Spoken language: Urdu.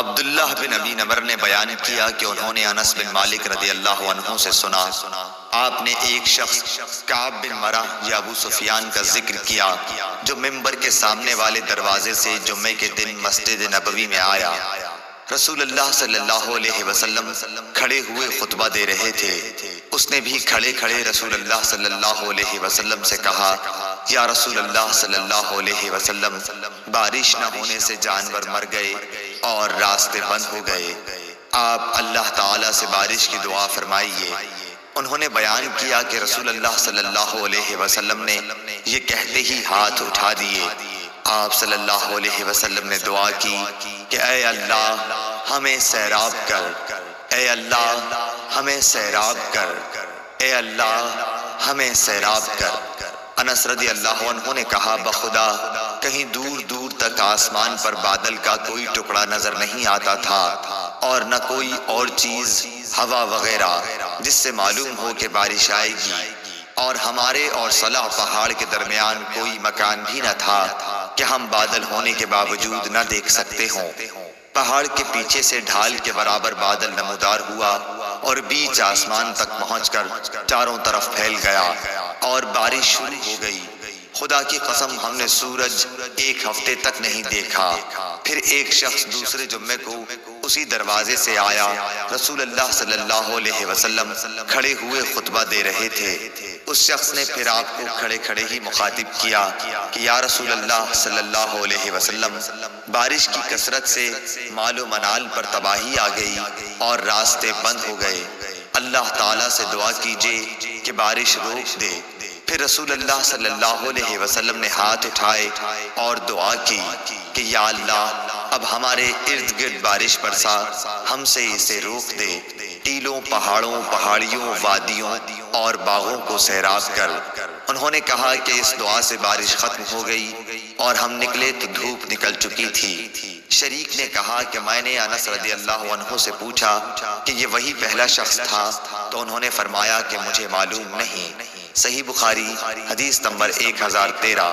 عبداللہ بن ابی نمر نے بیان کیا کہ انہوں نے انس بن مالک رضی اللہ عنہ سے سنا، آپ نے ایک شخص کعب بن مرہ یا ابو سفیان کا ذکر کیا جو ممبر کے سامنے والے دروازے سے جمعے کے دن مسجد نبوی میں آیا۔ رسول اللہ صلی اللہ علیہ وسلم کھڑے ہوئے خطبہ دے رہے تھے۔ اس نے بھی کھڑے کھڑے رسول اللہ صلی اللہ علیہ وسلم سے کہا، یا رسول اللہ صلی اللہ علیہ وسلم، بارش نہ ہونے سے جانور مر گئے اور راستے بند ہو گئے، آپ اللہ تعالیٰ سے بارش کی دعا فرمائیے۔ انہوں نے بیان کیا کہ رسول اللہ صلی اللہ علیہ وسلم نے یہ کہتے ہی ہاتھ اٹھا دیے۔ آپ صلی اللہ علیہ وسلم نے دعا کی کہ اے اللہ ہمیں سیراب کر، اے اللہ ہمیں سیراب کر، اے اللہ ہمیں سیراب کر۔ انس رضی اللہ عنہ نے کہا، بخدا کہیں دور دور تک آسمان پر بادل کا کوئی ٹکڑا نظر نہیں آتا تھا اور نہ کوئی اور چیز ہوا وغیرہ جس سے معلوم ہو کہ بارش آئے گی، اور ہمارے اور صلح پہاڑ کے درمیان کوئی مکان بھی نہ تھا کہ ہم بادل ہونے کے باوجود نہ دیکھ سکتے ہوں۔ پہاڑ کے پیچھے سے ڈھال کے برابر بادل نمودار ہوا اور بیچ آسمان تک پہنچ کر چاروں طرف پھیل گیا اور بارش شروع ہو گئی۔ خدا کی قسم ہم نے سورج ایک ہفتے تک نہیں دیکھا۔ پھر ایک شخص دوسرے جمعے کو اسی دروازے سے آیا۔ رسول اللہ صلی اللہ علیہ وسلم کھڑے ہوئے خطبہ دے رہے تھے۔ اس شخص نے پھر آپ کو کھڑے کھڑے ہی مخاطب کیا کہ یا رسول اللہ صلی اللہ علیہ وسلم، بارش کی کثرت سے مال و منال پر تباہی آ گئی اور راستے بند ہو گئے، اللہ تعالیٰ سے دعا کیجئے کہ بارش روک دے۔ پھر رسول اللہ صلی اللہ علیہ وسلم نے ہاتھ اٹھائے اور دعا کی کہ یا اللہ اب ہمارے ارد گرد بارش برسا، ہم سے اسے روک دے، ٹیلوں، پہاڑوں، پہاڑیوں، وادیوں اور باغوں کو سیراب کر۔ انہوں نے کہا کہ اس دعا سے بارش ختم ہو گئی اور ہم نکلے تو دھوپ نکل چکی تھی۔ شریک نے کہا کہ میں نے انس رضی اللہ عنہ سے پوچھا کہ یہ وہی پہلا شخص تھا، تو انہوں نے فرمایا کہ مجھے معلوم نہیں۔ صحیح بخاری حدیث نمبر 1013۔